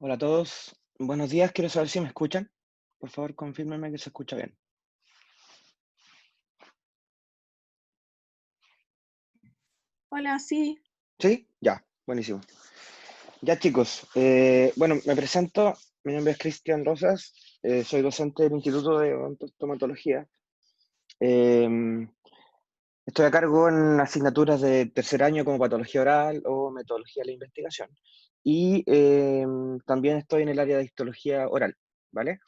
Hola a todos, buenos días, quiero saber si me escuchan. Por favor, confírmenme que se escucha bien. Hola, sí, ¿Sí? Ya, buenísimo. Ya chicos, bueno, me presento, mi nombre es Cristian Rosas, soy docente del Instituto de Odontología. Eh, Estoy a cargo en asignaturas de tercer año como patología oral o metodología de la investigación. Y también estoy en el área de histología oral, ¿vale?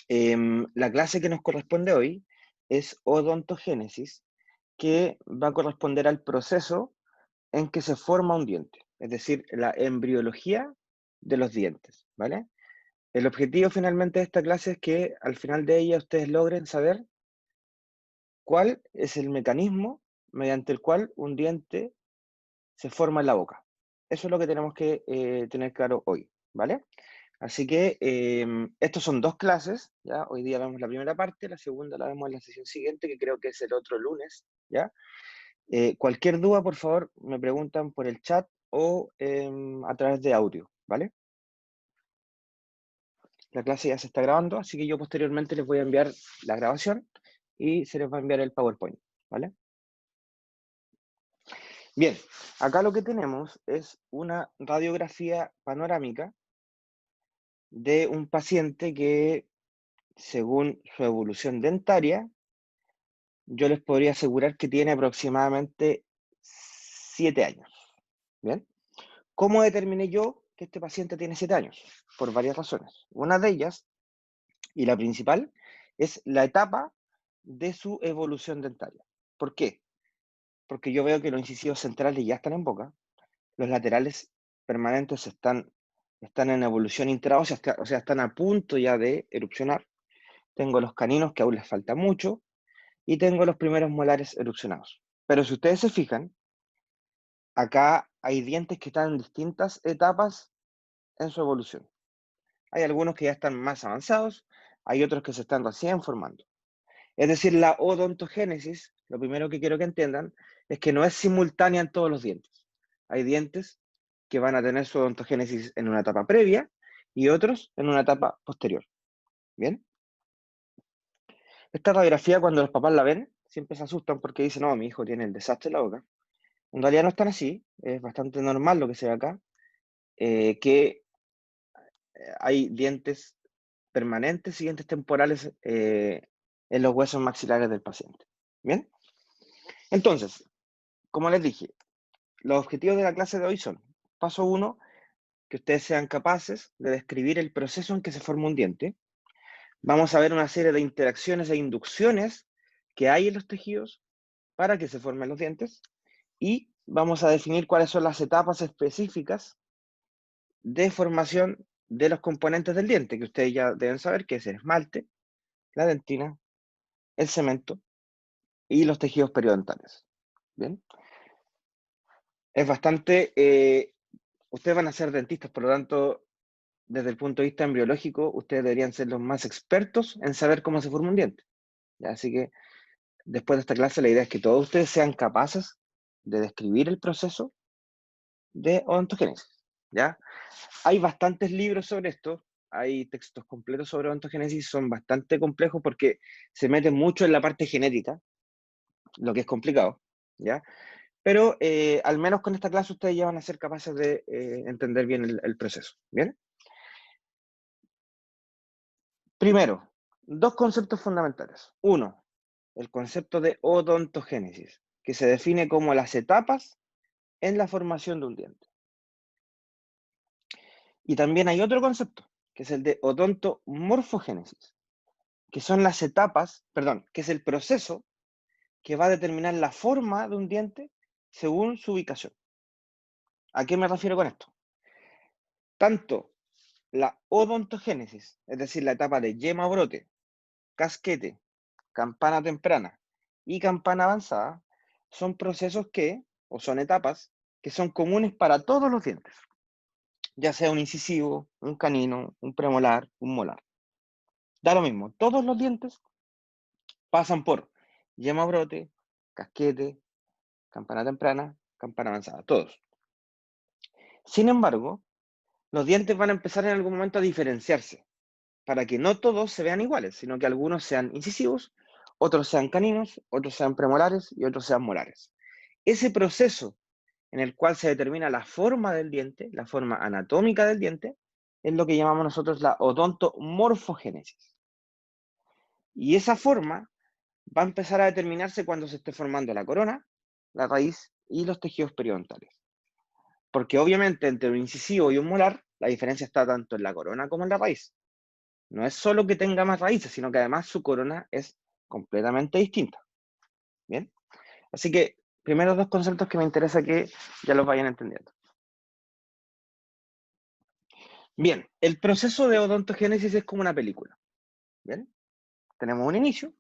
La clase que nos corresponde hoy es odontogénesis, que va a corresponder al proceso en que se forma un diente, es decir, la embriología de los dientes, ¿vale? El objetivo finalmente de esta clase es que al final de ella ustedes logren saber cuál es el mecanismo mediante el cual un diente se forma en la boca. Eso es lo que tenemos que tener claro hoy, ¿vale? Así que estos son dos clases, ¿ya? Hoy día vemos la primera parte, la segunda la vemos en la sesión siguiente, que creo que es el otro lunes, ¿ya? Cualquier duda, por favor, me preguntan por el chat o a través de audio, ¿vale? La clase ya se está grabando, así que yo posteriormente les voy a enviar la grabación y se les va a enviar el PowerPoint, ¿vale? Bien, acá lo que tenemos es una radiografía panorámica de un paciente que, según su evolución dentaria, yo les podría asegurar que tiene aproximadamente 7 años. ¿Bien? ¿Cómo determiné yo que este paciente tiene 7 años? Por varias razones. Una de ellas, y la principal, es la etapa de su evolución dentaria. ¿Por qué? Porque yo veo que los incisivos centrales ya están en boca, los laterales permanentes están en evolución intraósea, o sea, están a punto ya de erupcionar. Tengo los caninos que aún les falta mucho y tengo los primeros molares erupcionados. Pero si ustedes se fijan, acá hay dientes que están en distintas etapas en su evolución. Hay algunos que ya están más avanzados, hay otros que se están recién formando. Es decir, la odontogénesis, lo primero que quiero que entiendan, es que no es simultánea en todos los dientes. Hay dientes que van a tener su odontogénesis en una etapa previa y otros en una etapa posterior. ¿Bien? Esta radiografía, cuando los papás la ven, siempre se asustan porque dicen, no, mi hijo tiene el desastre en la boca. En realidad no están así, es bastante normal lo que se ve acá, que hay dientes permanentes y dientes temporales en los huesos maxilares del paciente. ¿Bien? Entonces, como les dije, los objetivos de la clase de hoy son, paso uno, que ustedes sean capaces de describir el proceso en que se forma un diente. Vamos a ver una serie de interacciones e inducciones que hay en los tejidos para que se formen los dientes y vamos a definir cuáles son las etapas específicas de formación de los componentes del diente, que ustedes ya deben saber que es el esmalte, la dentina, el cemento y los tejidos periodontales. ¿Bien? Es bastante, ustedes van a ser dentistas, por lo tanto, desde el punto de vista embriológico, ustedes deberían ser los más expertos en saber cómo se forma un diente. ¿Ya? Así que después de esta clase, la idea es que todos ustedes sean capaces de describir el proceso de odontogénesis. ¿Ya? Hay bastantes libros sobre esto, hay textos completos sobre odontogénesis, son bastante complejos porque se meten mucho en la parte genética, lo que es complicado, ¿ya? Pero al menos con esta clase ustedes ya van a ser capaces de entender bien el proceso, ¿bien? Primero, dos conceptos fundamentales. Uno, el concepto de odontogénesis, que se define como las etapas en la formación de un diente. Y también hay otro concepto, que es el de odontomorfogénesis, que son las etapas, perdón, que es el proceso que va a determinar la forma de un diente según su ubicación. ¿A qué me refiero con esto? Tanto la odontogénesis, es decir, la etapa de yema brote, casquete, campana temprana y campana avanzada, son procesos que, o son etapas, que son comunes para todos los dientes, ya sea un incisivo, un canino, un premolar, un molar. Da lo mismo, todos los dientes pasan por yema brote, casquete, campana temprana, campana avanzada, todos. Sin embargo, los dientes van a empezar en algún momento a diferenciarse, para que no todos se vean iguales, sino que algunos sean incisivos, otros sean caninos, otros sean premolares y otros sean molares. Ese proceso en el cual se determina la forma del diente, la forma anatómica del diente, es lo que llamamos nosotros la odontomorfogénesis. Y esa forma va a empezar a determinarse cuando se esté formando la corona, la raíz y los tejidos periodontales. Porque obviamente entre un incisivo y un molar, la diferencia está tanto en la corona como en la raíz. No es solo que tenga más raíces, sino que además su corona es completamente distinta. ¿Bien? Así que, primeros dos conceptos que me interesa que ya los vayan entendiendo. Bien, el proceso de odontogénesis es como una película. ¿Bien? Tenemos un inicio,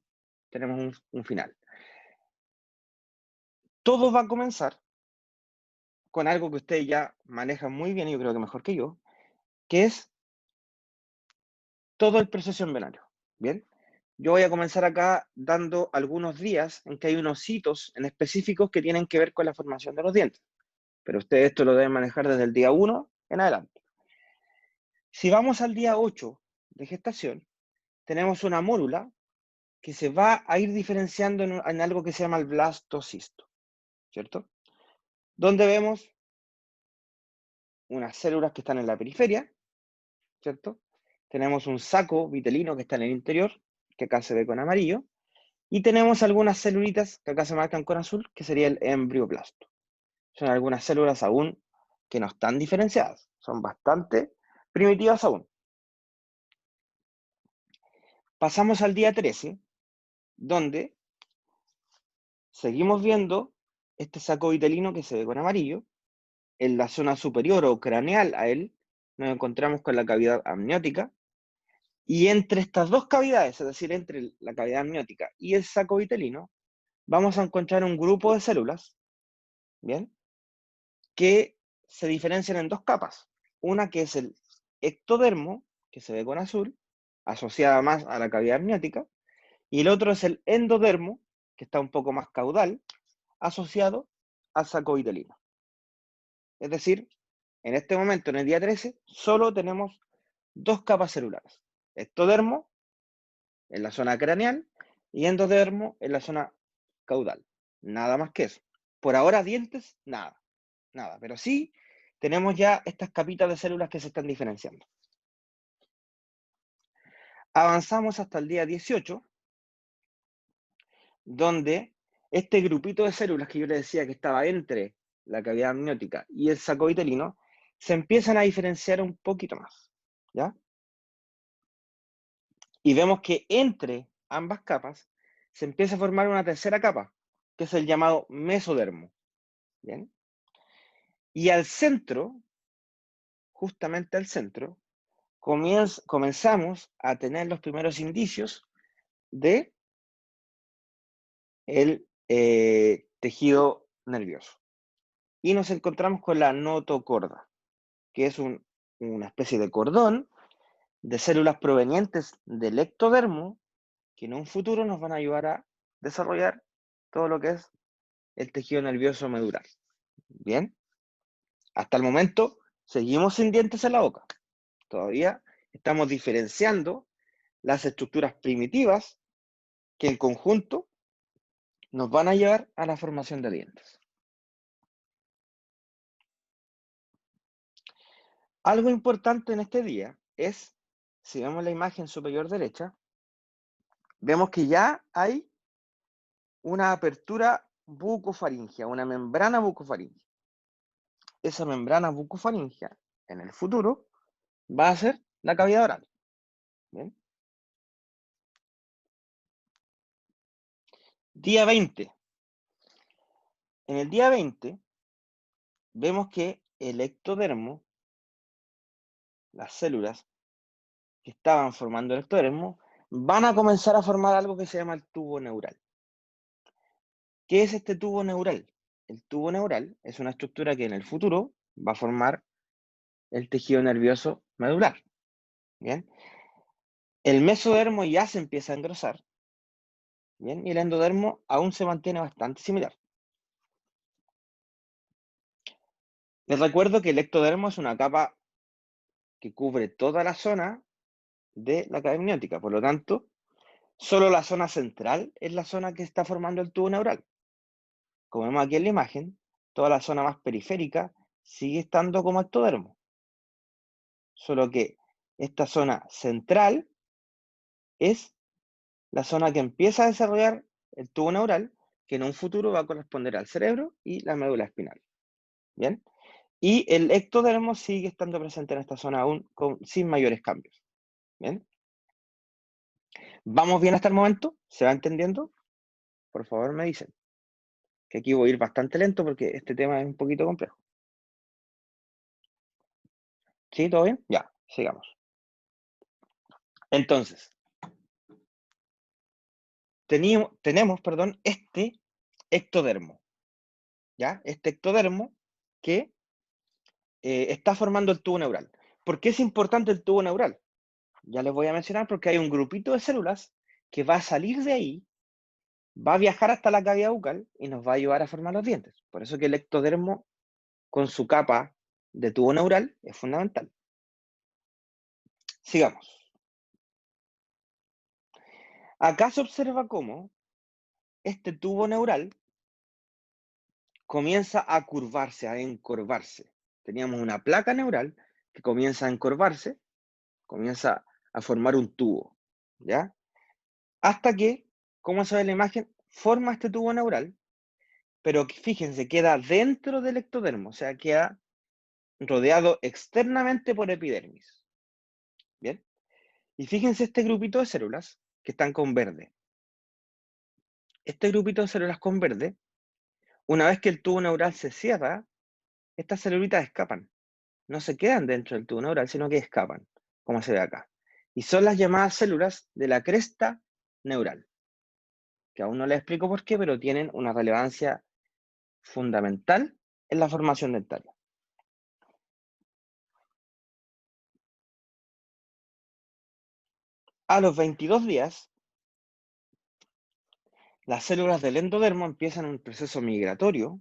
tenemos un final. Todo va a comenzar con algo que ustedes ya manejan muy bien, y yo creo que mejor que yo, que es todo el proceso embrionario. ¿Bien? Yo voy a comenzar acá dando algunos días en que hay unos hitos en específicos que tienen que ver con la formación de los dientes. Pero ustedes esto lo deben manejar desde el día 1 en adelante. Si vamos al día 8 de gestación, tenemos una mórula que se va a ir diferenciando en algo que se llama el blastocisto, ¿cierto? Donde vemos unas células que están en la periferia, ¿cierto? Tenemos un saco vitelino que está en el interior, que acá se ve con amarillo, y tenemos algunas celulitas que acá se marcan con azul, que sería el embrioblasto. Son algunas células aún que no están diferenciadas, son bastante primitivas aún. Pasamos al día 13, donde seguimos viendo este saco vitelino que se ve con amarillo. En la zona superior o craneal a él, nos encontramos con la cavidad amniótica. Y entre estas dos cavidades, es decir, entre la cavidad amniótica y el saco vitelino, vamos a encontrar un grupo de células, ¿bien? Que se diferencian en dos capas. Una que es el ectodermo, que se ve con azul, asociada más a la cavidad amniótica, y el otro es el endodermo, que está un poco más caudal, asociado al saco vitelino. Es decir, en este momento, en el día 13, solo tenemos dos capas celulares. Ectodermo en la zona craneal y endodermo en la zona caudal. Nada más que eso. Por ahora, dientes, nada. Nada. Pero sí tenemos ya estas capitas de células que se están diferenciando. Avanzamos hasta el día 18, donde este grupito de células que yo les decía que estaba entre la cavidad amniótica y el saco vitelino, se empiezan a diferenciar un poquito más, ¿ya? Y vemos que entre ambas capas se empieza a formar una tercera capa, que es el llamado mesodermo, ¿bien? Y al centro, justamente al centro, comenzamos a tener los primeros indicios de el tejido nervioso. Y nos encontramos con la notocorda, que es una especie de cordón de células provenientes del ectodermo que en un futuro nos van a ayudar a desarrollar todo lo que es el tejido nervioso medular. Bien, hasta el momento seguimos sin dientes en la boca. Todavía estamos diferenciando las estructuras primitivas que en conjunto nos van a llevar a la formación de dientes. Algo importante en este día es, si vemos la imagen superior derecha, vemos que ya hay una apertura bucofaringea, una membrana bucofaringea. Esa membrana bucofaringea, en el futuro, va a ser la cavidad oral. ¿Bien? Día 20. En el día 20 vemos que el ectodermo, las células que estaban formando el ectodermo, van a comenzar a formar algo que se llama el tubo neural. ¿Qué es este tubo neural? El tubo neural es una estructura que en el futuro va a formar el tejido nervioso medular. ¿Bien? El mesodermo ya se empieza a engrosar, ¿bien? Y el endodermo aún se mantiene bastante similar. Les recuerdo que el ectodermo es una capa que cubre toda la zona de la cavidad amniótica. Por lo tanto, solo la zona central es la zona que está formando el tubo neural. Como vemos aquí en la imagen, toda la zona más periférica sigue estando como ectodermo. Solo que esta zona central es la zona que empieza a desarrollar el tubo neural, que en un futuro va a corresponder al cerebro y la médula espinal. ¿Bien? Y el ectodermo sigue estando presente en esta zona aún sin mayores cambios. ¿Bien? ¿Vamos bien hasta el momento? ¿Se va entendiendo? Por favor me dicen. Que aquí voy a ir bastante lento porque este tema es un poquito complejo. ¿Sí? ¿Todo bien? Ya, sigamos. Entonces, tenemos, este ectodermo. ¿Ya? Este ectodermo que está formando el tubo neural. ¿Por qué es importante el tubo neural? Ya les voy a mencionar porque hay un grupito de células que va a salir de ahí, va a viajar hasta la cavidad bucal y nos va a ayudar a formar los dientes. Por eso que el ectodermo con su capa de tubo neural es fundamental. Sigamos. Acá se observa cómo este tubo neural comienza a curvarse, a encorvarse. Teníamos una placa neural que comienza a encorvarse, comienza a formar un tubo, ¿ya? Hasta que, como se ve en la imagen, forma este tubo neural, pero que, fíjense, queda dentro del ectodermo, o sea, queda rodeado externamente por epidermis. ¿Bien? Y fíjense este grupito de células que están con verde. Este grupito de células con verde, una vez que el tubo neural se cierra, estas celulitas escapan. No se quedan dentro del tubo neural, sino que escapan, como se ve acá. Y son las llamadas células de la cresta neural, que aún no les explico por qué, pero tienen una relevancia fundamental en la formación dentaria. A los 22 días, las células del endodermo empiezan un proceso migratorio.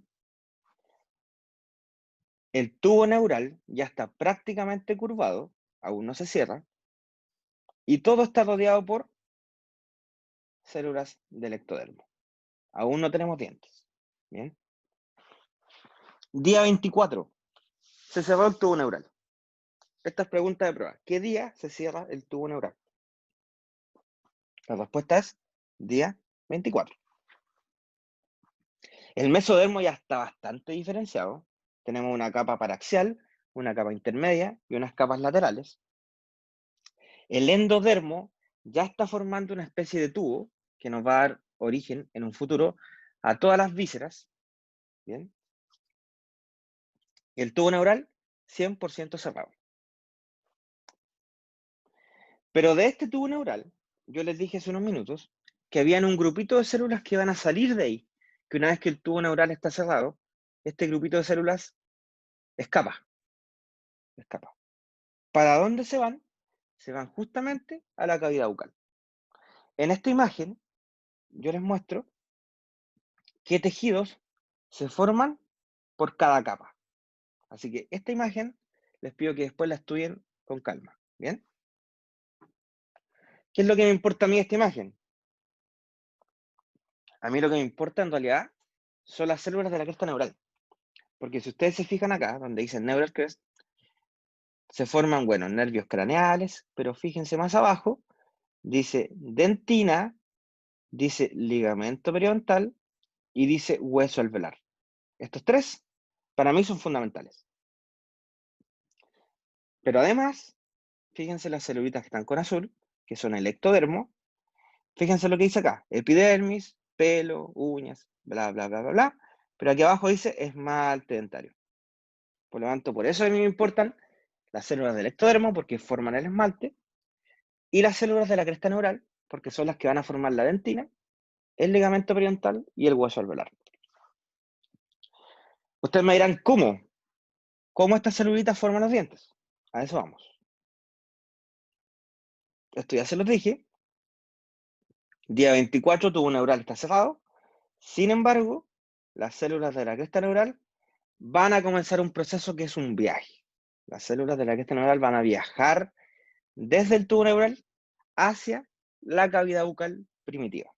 El tubo neural ya está prácticamente curvado, aún no se cierra, y todo está rodeado por células del ectodermo. Aún no tenemos dientes. ¿Bien? Día 24. Se cerró el tubo neural. Esta es pregunta de prueba. ¿Qué día se cierra el tubo neural? La respuesta es día 24. El mesodermo ya está bastante diferenciado. Tenemos una capa paraxial, una capa intermedia y unas capas laterales. El endodermo ya está formando una especie de tubo que nos va a dar origen en un futuro a todas las vísceras. ¿Bien? El tubo neural 100% cerrado. Pero de este tubo neural, yo les dije hace unos minutos que habían un grupito de células que van a salir de ahí, que una vez que el tubo neural está cerrado, este grupito de células escapa. ¿Para dónde se van? Se van justamente a la cavidad bucal. En esta imagen, yo les muestro qué tejidos se forman por cada capa. Así que esta imagen les pido que después la estudien con calma. ¿Bien? ¿Qué es lo que me importa a mí de esta imagen? A mí lo que me importa en realidad son las células de la cresta neural. Porque si ustedes se fijan acá, donde dice neural crest, se forman, bueno, nervios craneales, pero fíjense más abajo, dice dentina, dice ligamento periodontal y dice hueso alveolar. Estos tres, para mí, son fundamentales. Pero además, fíjense las celulitas que están con azul, que son el ectodermo. Fíjense lo que dice acá, epidermis, pelo, uñas, bla, bla, bla, bla, bla. Pero aquí abajo dice esmalte dentario. Por lo tanto, por eso a mí me importan las células del ectodermo, porque forman el esmalte, y las células de la cresta neural, porque son las que van a formar la dentina, el ligamento periodontal y el hueso alveolar. Ustedes me dirán, ¿cómo? ¿Cómo estas celulitas forman los dientes? A eso vamos. Esto ya se los dije. Día 24 tubo neural está cerrado. Sin embargo, las células de la cresta neural van a comenzar un proceso que es un viaje. Las células de la cresta neural van a viajar desde el tubo neural hacia la cavidad bucal primitiva.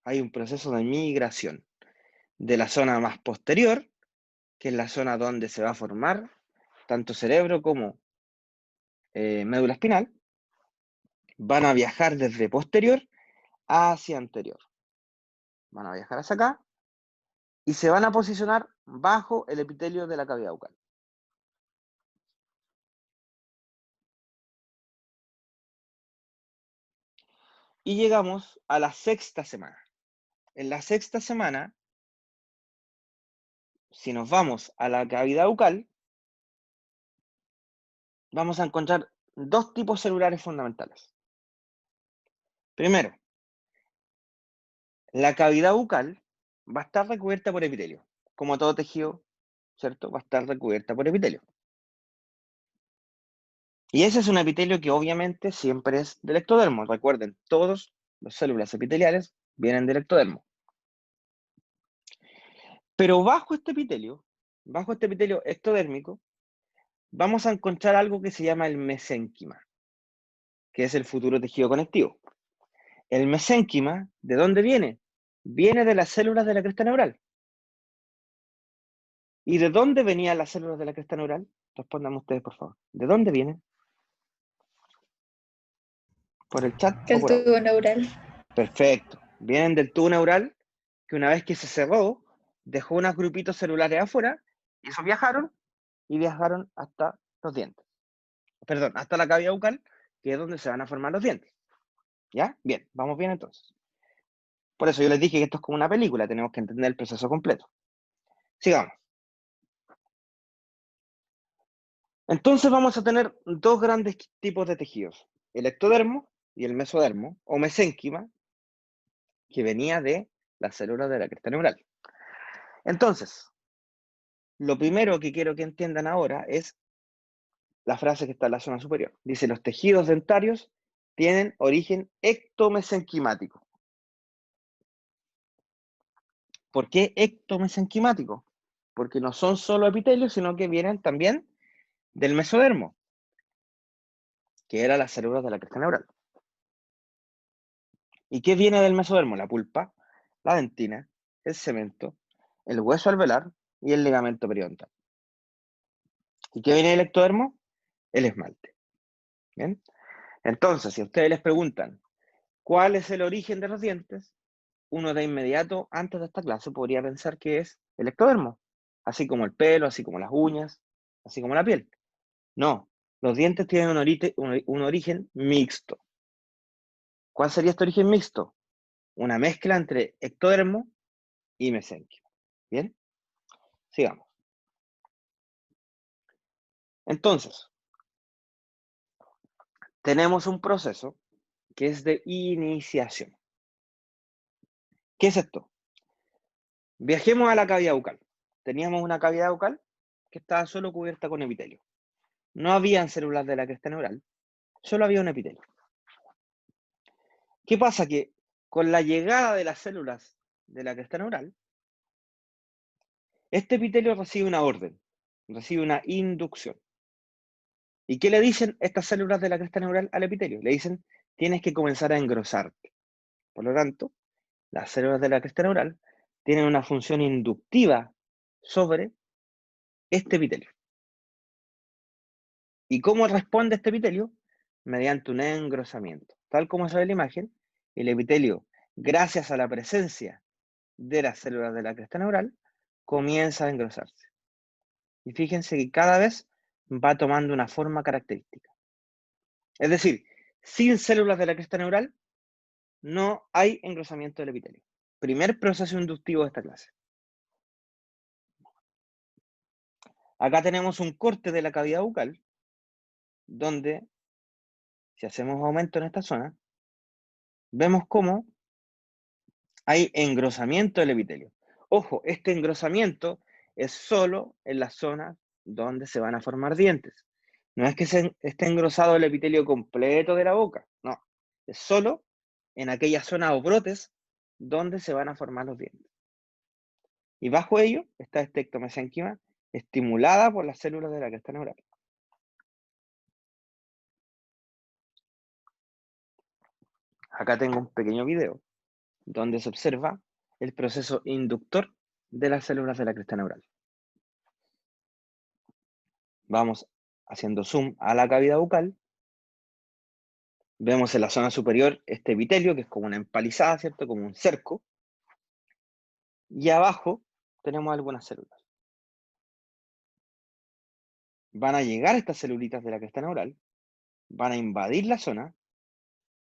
Hay un proceso de migración de la zona más posterior, que es la zona donde se va a formar tanto cerebro como médula espinal, van a viajar desde posterior hacia anterior. Van a viajar hacia acá y se van a posicionar bajo el epitelio de la cavidad bucal. Y llegamos a la sexta semana. En la sexta semana, si nos vamos a la cavidad bucal, vamos a encontrar dos tipos celulares fundamentales. Primero, la cavidad bucal va a estar recubierta por epitelio. Como todo tejido, ¿cierto? Va a estar recubierta por epitelio. Y ese es un epitelio que obviamente siempre es del ectodermo. Recuerden, todas las células epiteliales vienen del ectodermo. Pero bajo este epitelio ectodérmico, vamos a encontrar algo que se llama el mesénquima, que es el futuro tejido conectivo. El mesénquima, ¿de dónde viene? Viene de las células de la cresta neural. ¿Y de dónde venían las células de la cresta neural? Respondan ustedes, por favor. ¿De dónde vienen? ¿Por el chat o El por audio? tubo neural. Perfecto. Vienen del tubo neural, que una vez que se cerró, dejó unos grupitos celulares afuera, y esos viajaron hasta los dientes. Perdón, hasta la cavidad bucal, que es donde se van a formar los dientes. ¿Ya? Bien, vamos bien entonces. Por eso yo les dije que esto es como una película, tenemos que entender el proceso completo. Sigamos. Entonces vamos a tener dos grandes tipos de tejidos, el ectodermo y el mesodermo, o mesénquima, que venía de las células de la cresta neural. Entonces, lo primero que quiero que entiendan ahora es la frase que está en la zona superior. Dice, los tejidos dentarios tienen origen ectomesenquimático. ¿Por qué ectomesenquimático? Porque no son solo epitelios, sino que vienen también del mesodermo, que eran las células de la cresta neural. ¿Y qué viene del mesodermo? La pulpa, la dentina, el cemento, el hueso alveolar y el ligamento periodontal. ¿Y qué viene del ectodermo? El esmalte. ¿Bien? Entonces, si ustedes les preguntan cuál es el origen de los dientes, uno de inmediato, antes de esta clase, podría pensar que es el ectodermo, así como el pelo, así como las uñas, así como la piel. No, los dientes tienen un origen mixto. ¿Cuál sería este origen mixto? Una mezcla entre ectodermo y mesénquima. ¿Bien? Sigamos. Entonces, tenemos un proceso que es de iniciación. ¿Qué es esto? Viajemos a la cavidad bucal. Teníamos una cavidad bucal que estaba solo cubierta con epitelio. No habían células de la cresta neural, solo había un epitelio. ¿Qué pasa? Que con la llegada de las células de la cresta neural, este epitelio recibe una orden, recibe una inducción. ¿Y qué le dicen estas células de la cresta neural al epitelio? Le dicen, tienes que comenzar a engrosarte. Por lo tanto, las células de la cresta neural tienen una función inductiva sobre este epitelio. ¿Y cómo responde este epitelio? Mediante un engrosamiento. Tal como se ve en la imagen, el epitelio, gracias a la presencia de las células de la cresta neural, comienza a engrosarse. Y fíjense que cada vez va tomando una forma característica. Es decir, sin células de la cresta neural, no hay engrosamiento del epitelio. Primer proceso inductivo de esta clase. Acá tenemos un corte de la cavidad bucal, donde, si hacemos aumento en esta zona, vemos cómo hay engrosamiento del epitelio. Ojo, este engrosamiento es solo en la zona donde se van a formar dientes. No es que esté engrosado el epitelio completo de la boca, no. Es solo en aquella zona o brotes donde se van a formar los dientes. Y bajo ello está esta ectomesenquima estimulada por las células de la cresta neural. Acá tengo un pequeño video donde se observa el proceso inductor de las células de la cresta neural. Vamos haciendo zoom a la cavidad bucal. Vemos en la zona superior este epitelio, que es como una empalizada, ¿cierto? Como un cerco. Y abajo tenemos algunas células. Van a llegar estas celulitas de la cresta neural, van a invadir la zona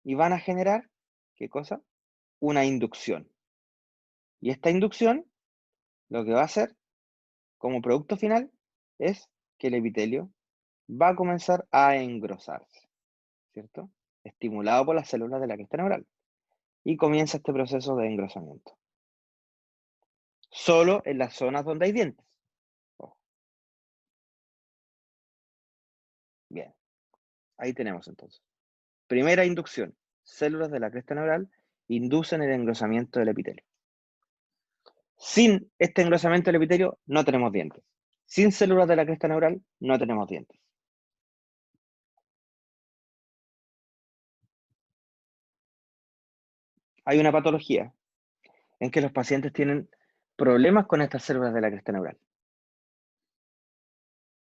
y van a generar, ¿qué cosa? Una inducción. Y esta inducción lo que va a hacer como producto final es que el epitelio va a comenzar a engrosarse, ¿cierto? Estimulado por las células de la cresta neural. Y comienza este proceso de engrosamiento. Solo en las zonas donde hay dientes. Ojo. Bien, ahí tenemos entonces. Primera inducción. Células de la cresta neural inducen el engrosamiento del epitelio. Sin este engrosamiento del epitelio no tenemos dientes. Sin células de la cresta neural no tenemos dientes. Hay una patología en que los pacientes tienen problemas con estas células de la cresta neural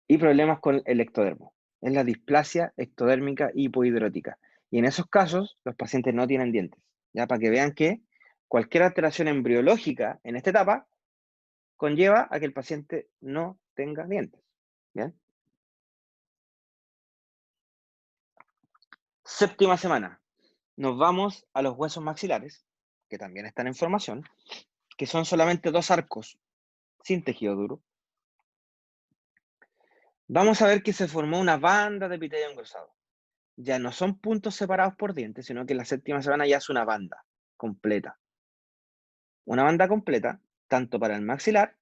y problemas con el ectodermo. Es la displasia ectodérmica hipohidrótica. Y en esos casos, los pacientes no tienen dientes. Ya para que vean que cualquier alteración embriológica en esta etapa conlleva a que el paciente no tenga dientes. ¿Bien? Séptima semana. Nos vamos a los huesos maxilares, que también están en formación, que son solamente 2 arcos sin tejido duro. Vamos a ver que se formó una banda de epitelio engrosado. Ya no son puntos separados por dientes, sino que en la séptima semana ya es una banda completa. Una banda completa, tanto para el maxilar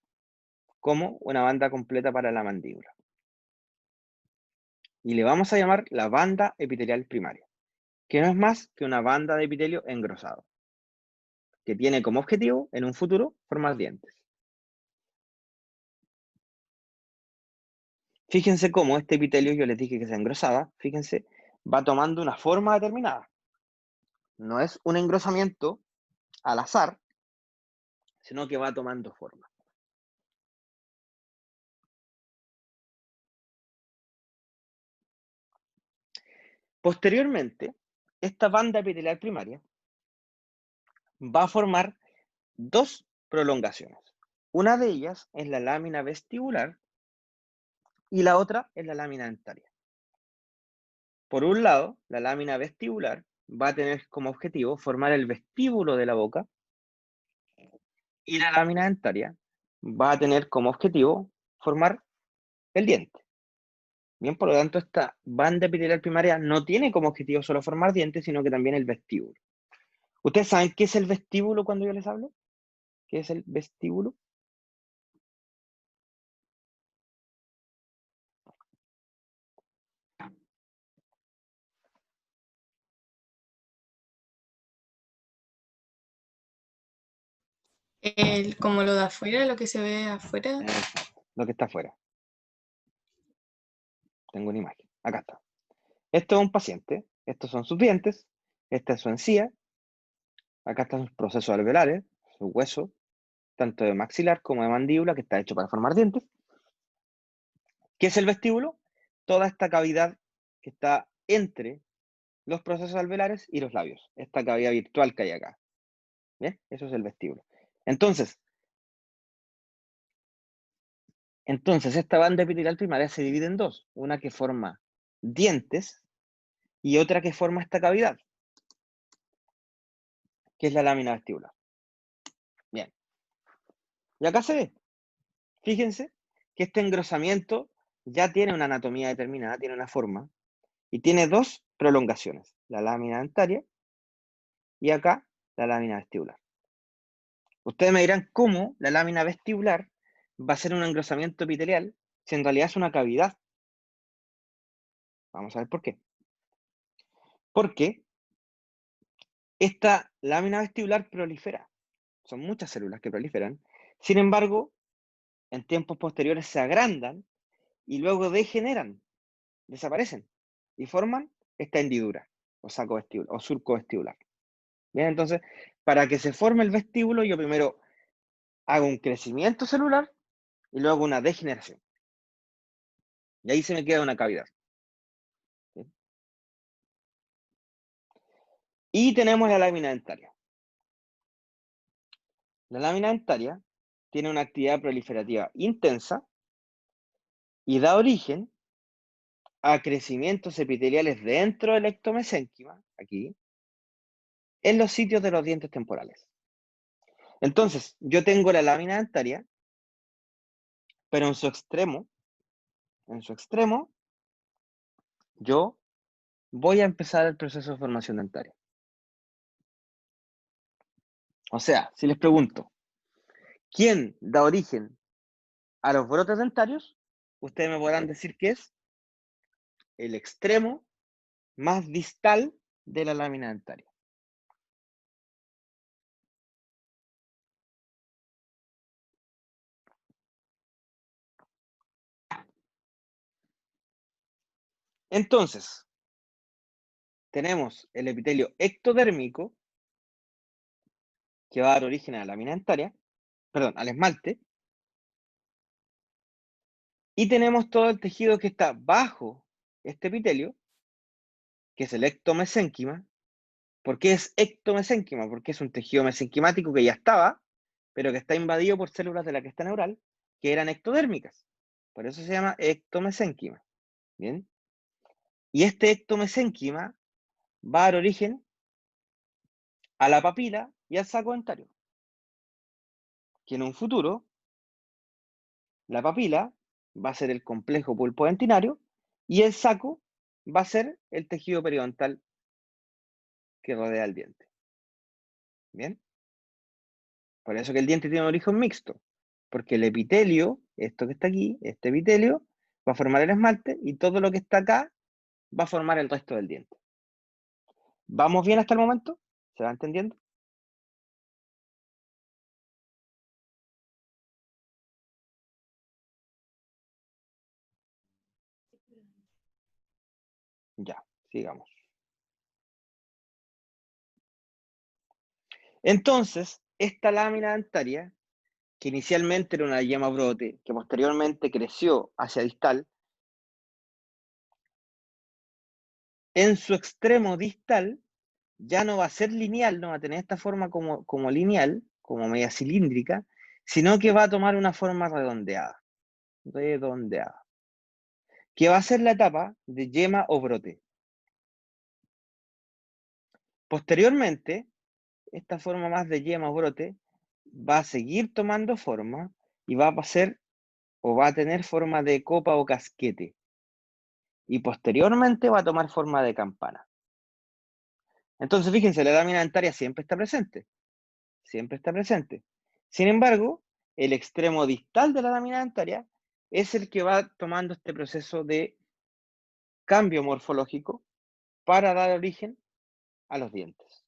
como una banda completa para la mandíbula. Y le vamos a llamar la banda epitelial primaria, que no es más que una banda de epitelio engrosado, que tiene como objetivo, en un futuro, formar dientes. Fíjense cómo este epitelio, yo les dije que se engrosaba, fíjense, va tomando una forma determinada. No es un engrosamiento al azar, sino que va tomando forma. Posteriormente, esta banda epitelial primaria va a formar 2 prolongaciones. Una de ellas es la lámina vestibular y la otra es la lámina dentaria. Por un lado, la lámina vestibular va a tener como objetivo formar el vestíbulo de la boca y la lámina dentaria va a tener como objetivo formar el diente. Bien, por lo tanto, esta banda epitelial primaria no tiene como objetivo solo formar dientes, sino que también el vestíbulo. ¿Ustedes saben qué es el vestíbulo cuando yo les hablo? ¿Qué es el vestíbulo? Como lo de afuera, lo que se ve afuera. Exacto, lo que está afuera. Tengo una imagen. Acá está. Esto es un paciente. Estos son sus dientes. Esta es su encía. Acá están sus procesos alveolares, su hueso, tanto de maxilar como de mandíbula, que está hecho para formar dientes. ¿Qué es el vestíbulo? Toda esta cavidad que está entre los procesos alveolares y los labios. Esta cavidad virtual que hay acá. ¿Bien? Eso es el vestíbulo. Entonces, esta banda epitelial primaria se divide en 2. Una que forma dientes y otra que forma esta cavidad, que es la lámina vestibular. Bien. Y acá se ve. Fíjense que este engrosamiento ya tiene una anatomía determinada, tiene una forma, y tiene 2 prolongaciones, la lámina dentaria y acá la lámina vestibular. Ustedes me dirán cómo la lámina vestibular va a ser un engrosamiento epitelial si en realidad es una cavidad. Vamos a ver por qué. Porque esta lámina vestibular prolifera. Son muchas células que proliferan Sin embargo, en tiempos posteriores se agrandan y luego degeneran, desaparecen y forman esta hendidura o saco vestibular o surco vestibular. Bien, entonces, para que se forme el vestíbulo, yo primero hago un crecimiento celular y luego una degeneración. Y ahí se me queda una cavidad. ¿Sí? Y tenemos la lámina dentaria. La lámina dentaria tiene una actividad proliferativa intensa y da origen a crecimientos epiteliales dentro del ectomesénquima, aquí, en los sitios de los dientes temporales. Entonces, yo tengo la lámina dentaria, pero en su extremo, yo voy a empezar el proceso de formación dentaria. O sea, si les pregunto, ¿quién da origen a los brotes dentarios? Ustedes me podrán decir que es el extremo más distal de la lámina dentaria. Entonces, tenemos el epitelio ectodérmico, que va a dar origen a la lámina dentaria, perdón, al esmalte, y tenemos todo el tejido que está bajo este epitelio, que es el ectomesénquima. ¿Por qué es ectomesénquima? Porque es un tejido mesenquimático que ya estaba, pero que está invadido por células de la cresta neural que eran ectodérmicas. Por eso se llama ectomesénquima. ¿Bien? Y este ectomesénquima va a dar origen a la papila y al saco dentario. Que en un futuro, la papila va a ser el complejo pulpo dentinario y el saco va a ser el tejido periodontal que rodea el diente. ¿Bien? Por eso que el diente tiene un origen mixto, porque el epitelio, esto que está aquí, este epitelio, va a formar el esmalte y todo lo que está acá va a formar el resto del diente. ¿Vamos bien hasta el momento? ¿Se va entendiendo? Ya, sigamos. Entonces, esta lámina dentaria, que inicialmente era una yema brote, que posteriormente creció hacia distal, en su extremo distal ya no va a ser lineal, no va a tener esta forma como lineal, como media cilíndrica, sino que va a tomar una forma redondeada, que va a ser la etapa de yema o brote. Posteriormente, esta forma más de yema o brote va a seguir tomando forma y va a ser o va a tener forma de copa o casquete. Y posteriormente va a tomar forma de campana. Entonces, fíjense, la lámina dentaria siempre está presente. Siempre está presente. Sin embargo, el extremo distal de la lámina dentaria es el que va tomando este proceso de cambio morfológico para dar origen a los dientes.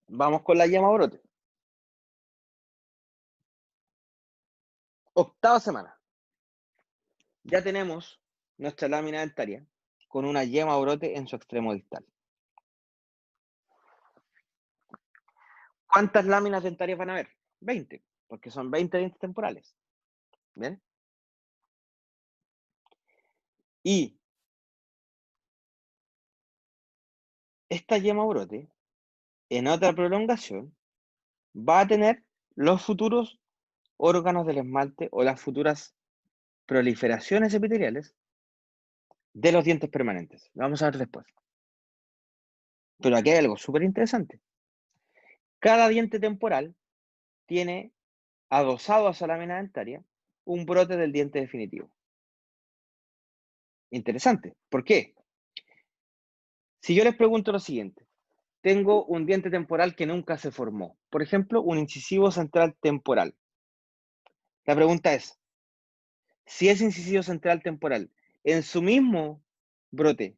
Vamos con la yema o brote. Octava semana. Ya tenemos nuestra lámina dentaria con una yema o brote en su extremo distal. ¿Cuántas láminas dentarias van a haber? 20, porque son 20 dientes temporales. ¿Bien? Y esta yema o brote, en otra prolongación, va a tener los futuros órganos del esmalte o las futuras proliferaciones epiteliales de los dientes permanentes. Lo vamos a ver después. Pero aquí hay algo súper interesante. Cada diente temporal tiene adosado a su lámina dentaria un brote del diente definitivo. Interesante. ¿Por qué? Si yo les pregunto lo siguiente, tengo un diente temporal que nunca se formó. Por ejemplo, un incisivo central temporal. La pregunta es, si ese incisivo central temporal en su mismo brote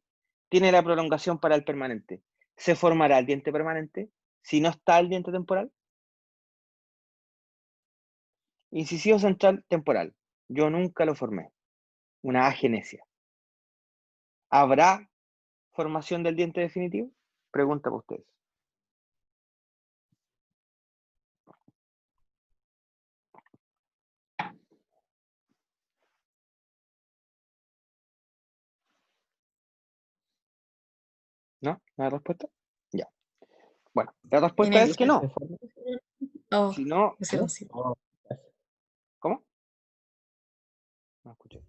tiene la prolongación para el permanente, ¿se formará el diente permanente? si no está el diente temporal? Incisivo central temporal. Yo nunca lo formé. Una agenesia. ¿Habrá formación del diente definitivo? Pregunta para ustedes. ¿No? ¿No hay respuesta? Ya. Bueno, la En respuesta el es que chat. no. Oh, Si no, ese vacío. ¿cómo? No escuché.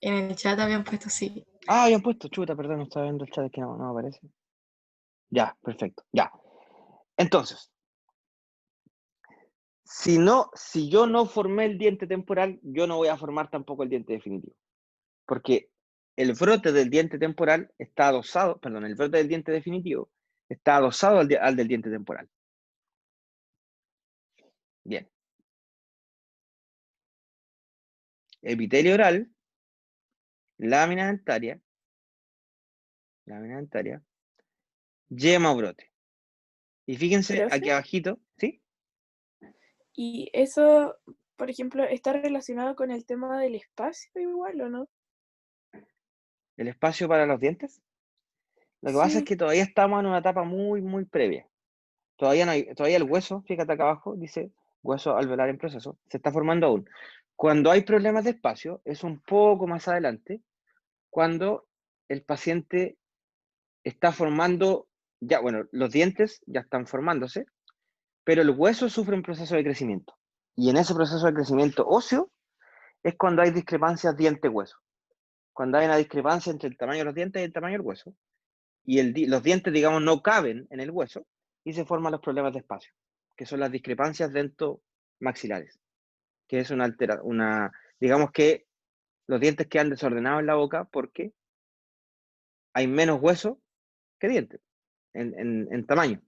En el chat habían puesto sí. Ah, habían puesto, chuta, perdón, no estaba viendo el chat, es que no aparece. Ya, perfecto, ya. Entonces, si yo no formé el diente temporal, yo no voy a formar tampoco el diente definitivo. Porque el brote del diente temporal está adosado, perdón, el brote del diente definitivo está adosado al del diente temporal. Bien. Epitelio oral, lámina dentaria, yema o brote. Y fíjense ¿Profe? aquí abajito, ¿sí? ¿Y eso, por ejemplo, está relacionado con el tema del espacio igual o no? El espacio para los dientes. Lo que pasa es Sí. que todavía estamos en una etapa muy, muy previa. Todavía no hay, todavía el hueso, fíjate acá abajo, dice hueso alveolar en proceso, se está formando aún. Cuando hay problemas de espacio, es un poco más adelante, cuando el paciente está formando, ya, bueno, los dientes ya están formándose, pero el hueso sufre un proceso de crecimiento. Y en ese proceso de crecimiento óseo es cuando hay discrepancias diente-hueso. Cuando hay una discrepancia entre el tamaño de los dientes y el tamaño del hueso, y los dientes, digamos, no caben en el hueso, y se forman los problemas de espacio, que son las discrepancias dentomaxilares, que es digamos que los dientes quedan desordenados en la boca porque hay menos hueso que dientes en tamaño,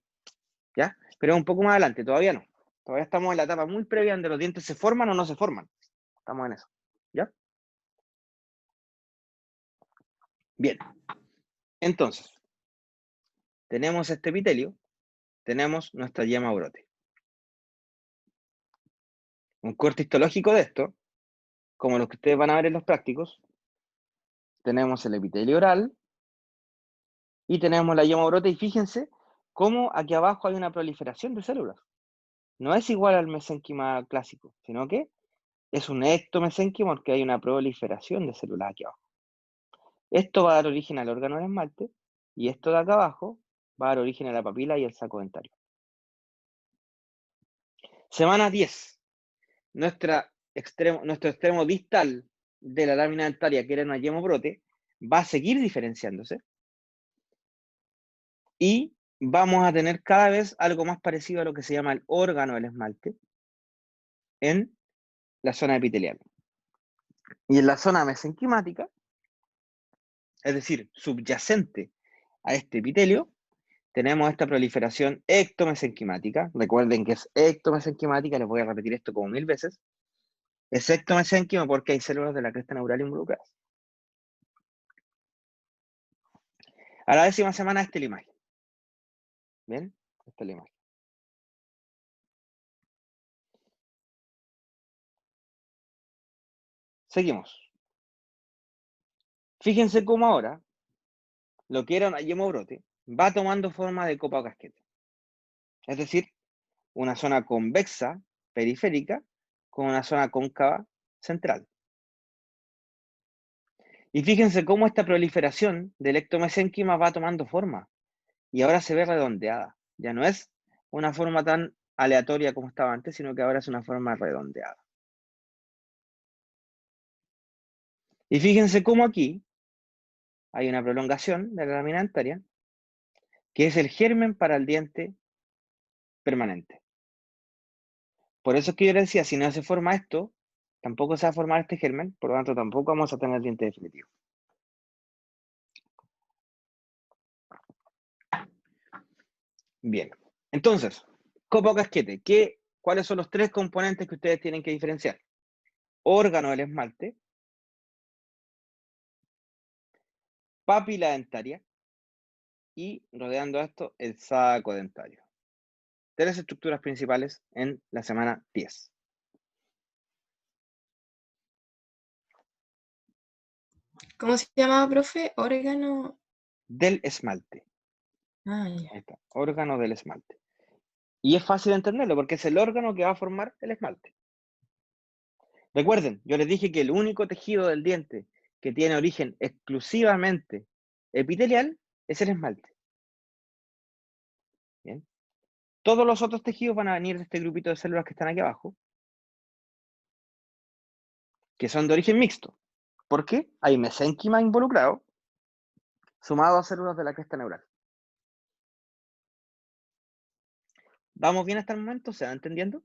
¿ya? Pero un poco más adelante, todavía no. Todavía estamos en la etapa muy previa donde los dientes se forman o no se forman. Estamos en eso, ¿ya? Bien. Entonces, tenemos este epitelio, tenemos nuestra yema o brote. Un corte histológico de esto, como los que ustedes van a ver en los prácticos, tenemos el epitelio oral y tenemos la yema o brote, y fíjense cómo aquí abajo hay una proliferación de células. No es igual al mesénquima clásico, sino que es un ectomesénquima porque hay una proliferación de células aquí abajo. Esto va a dar origen al órgano del esmalte, y esto de acá abajo va a dar origen a la papila y el saco dentario. Semana 10. Nuestro extremo distal de la lámina dentaria, que era una yema o brote, va a seguir diferenciándose y vamos a tener cada vez algo más parecido a lo que se llama el órgano del esmalte en la zona epitelial. Y en la zona mesenquimática, es decir, subyacente a este epitelio, tenemos esta proliferación ectomesenquimática. Recuerden que es ectomesenquimática, les voy a repetir esto como 1000 veces. Es ectomesénquima porque hay células de la cresta neural involucradas. A la 10ª semana, esta es la imagen. ¿Bien? Esta es la imagen. Seguimos. Fíjense cómo ahora lo que era una yema o brote va tomando forma de copa o casquete. Es decir, una zona convexa periférica con una zona cóncava central. Y fíjense cómo esta proliferación del ectomesénquima va tomando forma y ahora se ve redondeada. Ya no es una forma tan aleatoria como estaba antes, sino que ahora es una forma redondeada. Y fíjense cómo aquí hay una prolongación de la lámina dentaria, que es el germen para el diente permanente. Por eso es que yo les decía, si no se forma esto, tampoco se va a formar este germen, por lo tanto tampoco vamos a tener diente definitivo. Bien, entonces, copa o casquete, ¿cuáles son los 3 componentes que ustedes tienen que diferenciar? Órgano del esmalte, papila dentaria y, rodeando esto, el saco dentario. 3 estructuras principales en la semana 10. ¿Cómo se llamaba, profe? Órgano. Del esmalte. Ah, ya. Ahí está, órgano del esmalte. Y es fácil entenderlo porque es el órgano que va a formar el esmalte. Recuerden, yo les dije que el único tejido del diente que tiene origen exclusivamente epitelial es el esmalte. ¿Bien? Todos los otros tejidos van a venir de este grupito de células que están aquí abajo, que son de origen mixto. ¿Por qué? Hay mesénquima involucrado, sumado a células de la cresta neural. ¿Vamos bien hasta el momento? ¿Se va entendiendo?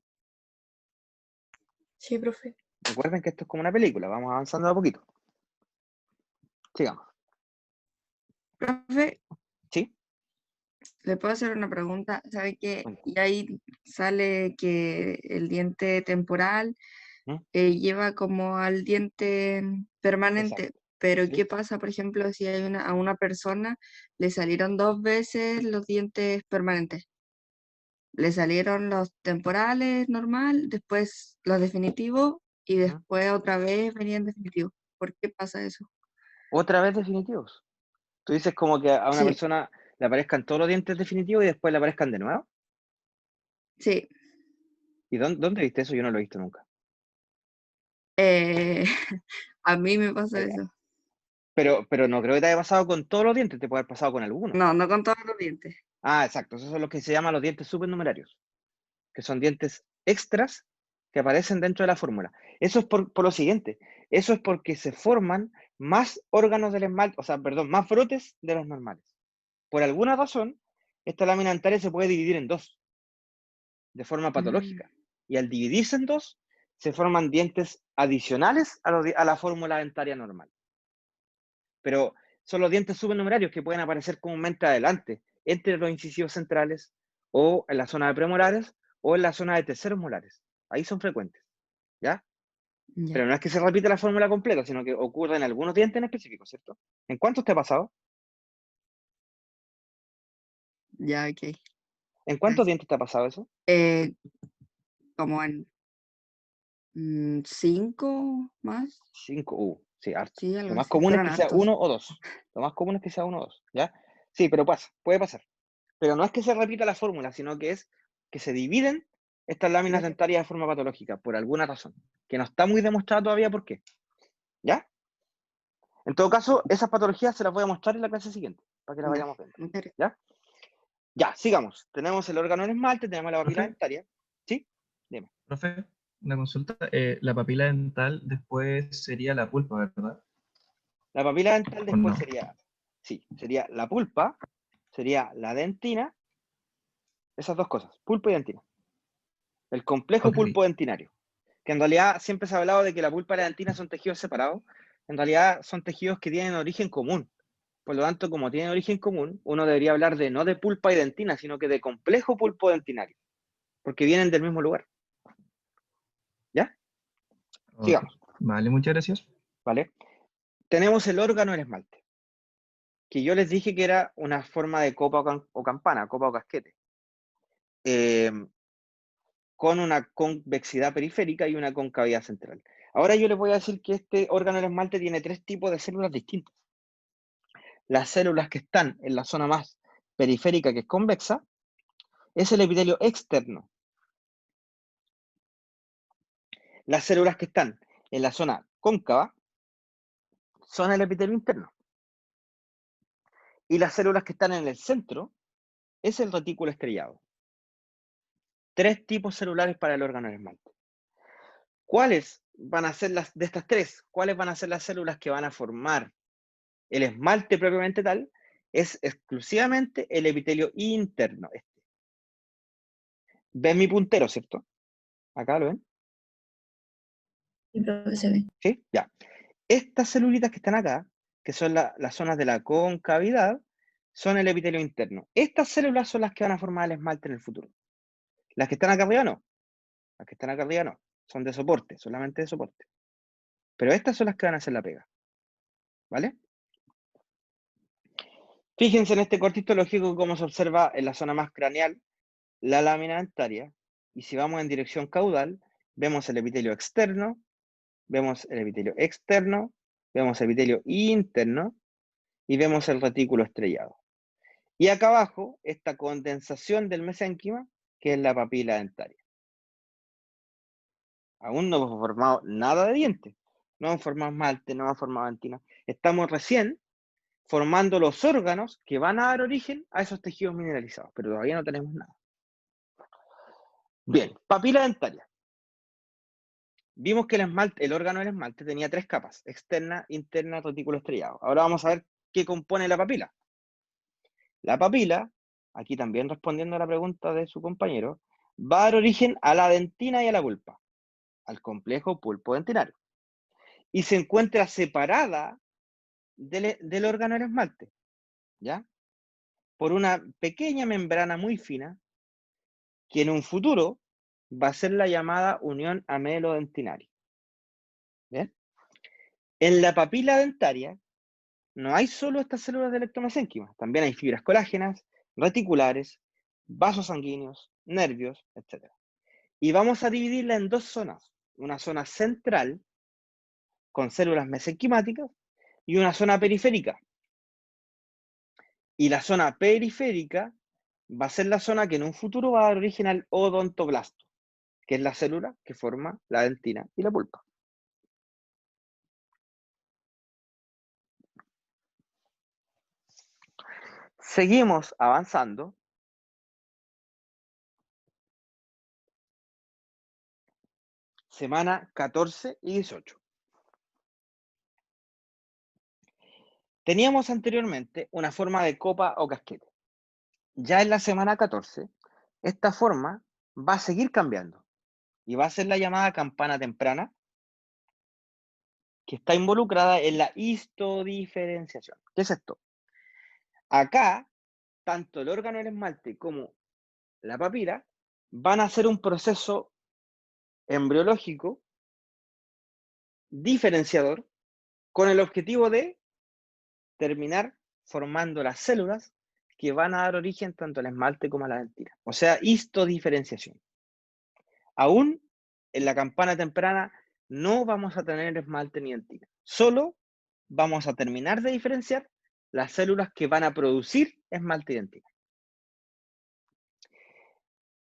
Sí, profe. Recuerden que esto es como una película, vamos avanzando de a poquito. Sigamos. Profe, ¿Sí? ¿le puedo hacer una pregunta? ¿Sabe que Bueno. y ahí sale que el diente temporal ¿Mm? lleva como al diente permanente? Exacto. Pero ¿Sí? ¿qué pasa, por ejemplo, si hay a una persona le salieron 2 veces los dientes permanentes? Le salieron los temporales normal, después los definitivos y ¿Mm? después otra vez venían definitivos. ¿Por qué pasa eso? ¿Otra vez definitivos? Tú dices como que a una Sí, persona le aparezcan todos los dientes definitivos y después le aparezcan de nuevo. sí. ¿Y dónde viste eso? Yo no lo he visto nunca. Eh, a mí me pasa Eh, eso. Pero no creo que te haya pasado con todos los dientes, te puede haber pasado con algunos. No, no con todos los dientes. Ah, exacto, esos son los que se llaman los dientes supernumerarios, que son dientes extras que aparecen dentro de la fórmula. Eso es por lo siguiente, eso es porque se forman más órganos del esmalte, o sea, perdón, más brotes de los normales. Por alguna razón, esta lámina dentaria se puede dividir en dos, de forma patológica. Y al dividirse en dos, se forman dientes adicionales a la fórmula dentaria normal. Pero son los dientes supernumerarios que pueden aparecer comúnmente adelante, entre los incisivos centrales, o en la zona de premolares, o en la zona de terceros molares. Ahí son frecuentes, ¿ya? Ya, Pero no es que se repita la fórmula completa, sino que ocurre en algunos dientes en específico, ¿cierto? ¿En cuántos te ha pasado? ya, ok. ¿En cuántos dientes te ha pasado eso? Eh, como en 5 más, 5, sí, harto. sí, Lo algo más así. común es Fueron que sea hartos. uno o dos. Lo más común es que sea uno o dos, ¿ya? Sí, pero pasa, puede pasar. Pero no es que se repita la fórmula, sino que es que se dividen estas láminas Ya, dentarias de forma patológica, por alguna razón, que no está muy demostrada todavía por qué. ¿Ya? En todo caso, esas patologías se las voy a mostrar en la clase siguiente, para que las ya. vayamos viendo. Muchas gracias. ¿Ya? Ya, sigamos. Tenemos el órgano en esmalte, tenemos la papila Profe, dentaria. ¿Sí? Dime. profe, una consulta. La papila dental después sería la pulpa, ¿verdad? La papila dental ¿O después no? sería, sí, sería la pulpa, sería la dentina, esas dos cosas, pulpa y dentina. El complejo Ok, pulpo dentinario, que en realidad siempre se ha hablado de que la pulpa y la dentina son tejidos separados, en realidad son tejidos que tienen origen común. Por lo tanto, como tienen origen común, uno debería hablar de no de pulpa y dentina, sino que de complejo pulpo dentinario, porque vienen del mismo lugar. ¿Ya? ok. Sigamos, Vale, muchas gracias. ¿vale? Tenemos el órgano del esmalte, que yo les dije que era una forma de copa o campana, copa o casquete, con una convexidad periférica y una concavidad central. Ahora yo les voy a decir que este órgano del esmalte tiene 3 tipos de células distintas. Las células que están en la zona más periférica, que es convexa, es el epitelio externo. Las células que están en la zona cóncava son el epitelio interno. Y las células que están en el centro es el retículo estrellado. 3 tipos celulares para el órgano del esmalte. ¿Cuáles van a ser de estas 3? ¿Cuáles van a ser las células que van a formar el esmalte propiamente tal? Es exclusivamente el epitelio interno. ¿Ven mi puntero, cierto? Acá lo ven. Sí, profe, se ve. ¿Sí? Ya. Estas celulitas que están acá, que son las zonas de la concavidad, son el epitelio interno. Estas células son las que van a formar el esmalte en el futuro. Las que están acá arriba no. Las que están acá arriba no. Son de soporte, solamente de soporte. Pero estas son las que van a hacer la pega. ¿Vale? Fíjense en este cortito lógico cómo se observa en la zona más craneal la lámina dentaria, y si vamos en dirección caudal, vemos el epitelio externo, vemos el epitelio externo, vemos el epitelio interno, y vemos el retículo estrellado. Y acá abajo, esta condensación del mesénquima, que es la papila dentaria. Aún no hemos formado nada de dientes. No hemos formado esmalte, no hemos formado dentina. Estamos recién formando los órganos que van a dar origen a esos tejidos mineralizados, pero todavía no tenemos nada. Bien, papila dentaria. Vimos que el órgano del esmalte tenía 3 capas: externa, interna, retículo estrellado. Ahora vamos a ver qué compone la papila. La papila, aquí también respondiendo a la pregunta de su compañero, va a dar origen a la dentina y a la pulpa, al complejo pulpo-dentinario. Y se encuentra separada del órgano del esmalte, ¿ya? Por una pequeña membrana muy fina, que en un futuro va a ser la llamada unión amelodentinaria. ¿Bien? En la papila dentaria no hay solo estas células de electromesénquima, también hay fibras colágenas, reticulares, vasos sanguíneos, nervios, etc. Y vamos a dividirla en 2 zonas: una zona central con células mesenquimáticas y una zona periférica. Y la zona periférica va a ser la zona que en un futuro va a dar origen al odontoblasto, que es la célula que forma la dentina y la pulpa. Seguimos avanzando. Semana 14 y 18. Teníamos anteriormente una forma de copa o casquete. Ya en la semana 14, esta forma va a seguir cambiando y va a ser la llamada campana temprana, que está involucrada en la histodiferenciación. ¿Qué es esto? Acá, tanto el órgano del esmalte como la papila van a hacer un proceso embriológico diferenciador con el objetivo de terminar formando las células que van a dar origen tanto al esmalte como a la dentina. O sea, histodiferenciación. Aún en la campana temprana no vamos a tener esmalte ni dentina. Solo vamos a terminar de diferenciar las células que van a producir esmalte y dentina.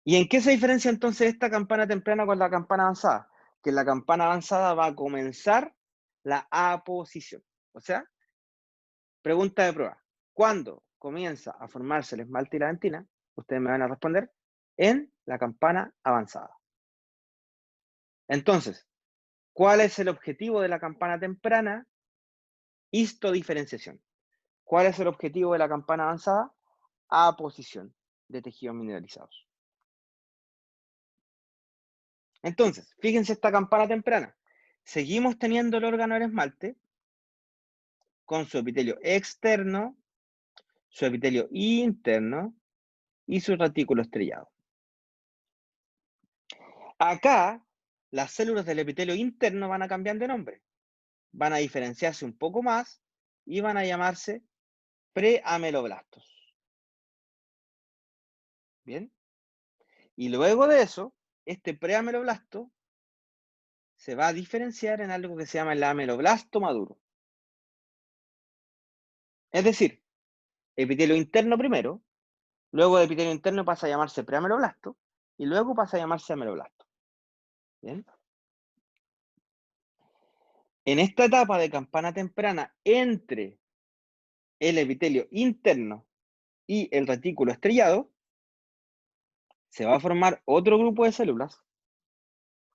¿Y en qué se diferencia entonces esta campana temprana con la campana avanzada? Que en la campana avanzada va a comenzar la aposición. O sea, pregunta de prueba: ¿cuándo comienza a formarse el esmalte y la dentina? Ustedes me van a responder en la campana avanzada. Entonces, ¿cuál es el objetivo de la campana temprana? Histodiferenciación. ¿Cuál es el objetivo de la campana avanzada? Aposición de tejidos mineralizados. Entonces, fíjense esta campana temprana. Seguimos teniendo el órgano del esmalte con su epitelio externo, su epitelio interno y su retículo estrellado. Acá, las células del epitelio interno van a cambiar de nombre. Van a diferenciarse un poco más y van a llamarse preameloblastos. ¿Bien? Y luego de eso, este preameloblasto se va a diferenciar en algo que se llama el ameloblasto maduro. Es decir, epitelio interno primero, luego de epitelio interno pasa a llamarse preameloblasto y luego pasa a llamarse ameloblasto. ¿Bien? En esta etapa de campana temprana entre el epitelio interno y el retículo estrellado, se va a formar otro grupo de células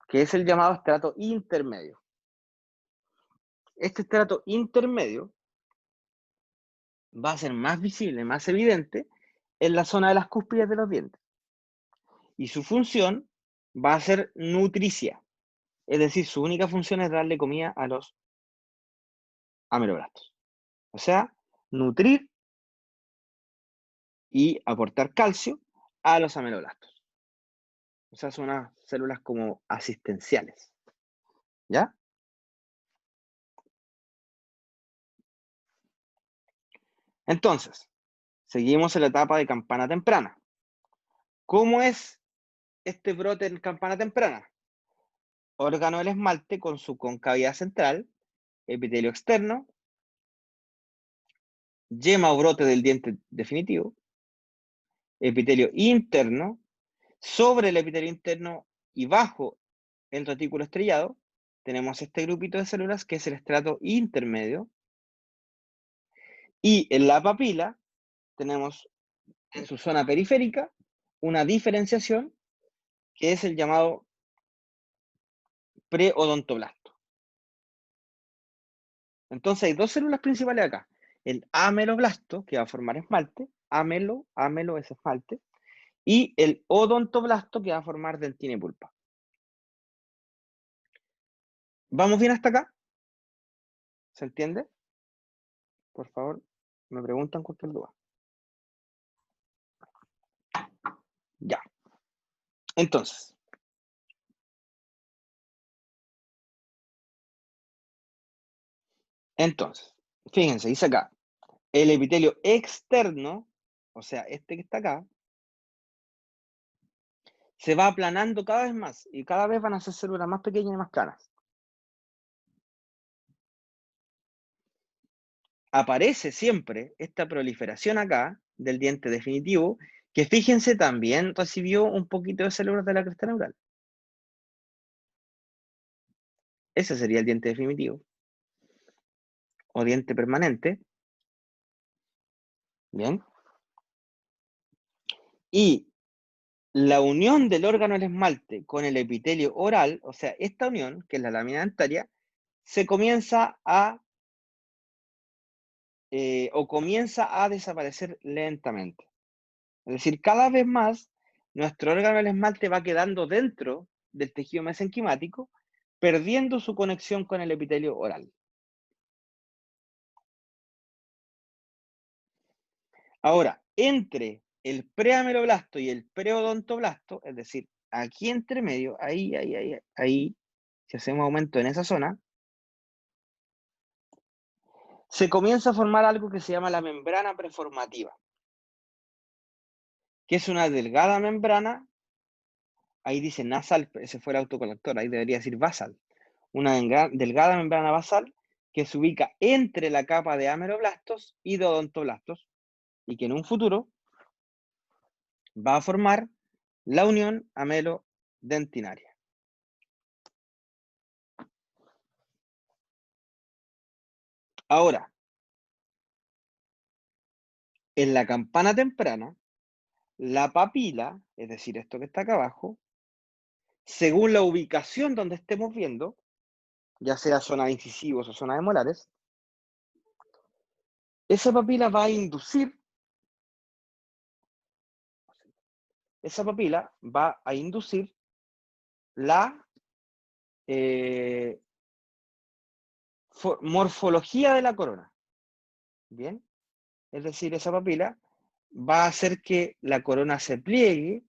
que es el llamado estrato intermedio. Este estrato intermedio va a ser más visible, más evidente en la zona de las cúspides de los dientes. Y su función va a ser nutricia. Es decir, su única función es darle comida a los ameloblastos. O sea, nutrir y aportar calcio a los ameloblastos. O sea, son unas células como asistenciales. ¿Ya? Entonces, seguimos en la etapa de campana temprana. ¿Cómo es este brote en campana temprana? Órgano del esmalte con su concavidad central, epitelio externo, yema o brote del diente definitivo, epitelio interno, sobre el epitelio interno y bajo el retículo estrellado, tenemos este grupito de células que es el estrato intermedio, y en la papila tenemos en su zona periférica una diferenciación que es el llamado preodontoblasto. Entonces hay dos células principales acá, el ameloblasto, que va a formar esmalte, amelo es esmalte, y el odontoblasto, que va a formar dentina y pulpa. ¿Vamos bien hasta acá? ¿Se entiende? Por favor, me preguntan cualquier duda. Ya. Entonces, fíjense, dice acá, el epitelio externo, o sea, este que está acá, se va aplanando cada vez más y cada vez van a ser células más pequeñas y más planas. Aparece siempre esta proliferación acá del diente definitivo, que fíjense también recibió un poquito de células de la cresta neural. Ese sería el diente definitivo o diente permanente. Bien. Y la unión del órgano del esmalte con el epitelio oral, o sea, esta unión, que es la lámina dentaria, se comienza a comienza a desaparecer lentamente. Es decir, cada vez más nuestro órgano del esmalte va quedando dentro del tejido mesenquimático, perdiendo su conexión con el epitelio oral. Ahora, entre el preameloblasto y el preodontoblasto, es decir, aquí entre medio, ahí, si hacemos aumento en esa zona, se comienza a formar algo que se llama la membrana preformativa, que es una delgada membrana, ahí dice nasal, ese fue el autocolector, ahí debería decir basal, una delgada membrana basal que se ubica entre la capa de ameloblastos y de odontoblastos, y que en un futuro va a formar la unión amelodentinaria. Ahora, en la campana temprana, la papila, es decir, esto que está acá abajo, según la ubicación donde estemos viendo, ya sea zona de incisivos o zona de molares, esa papila va a inducir, la morfología de la corona. Bien, es decir, esa papila va a hacer que la corona se pliegue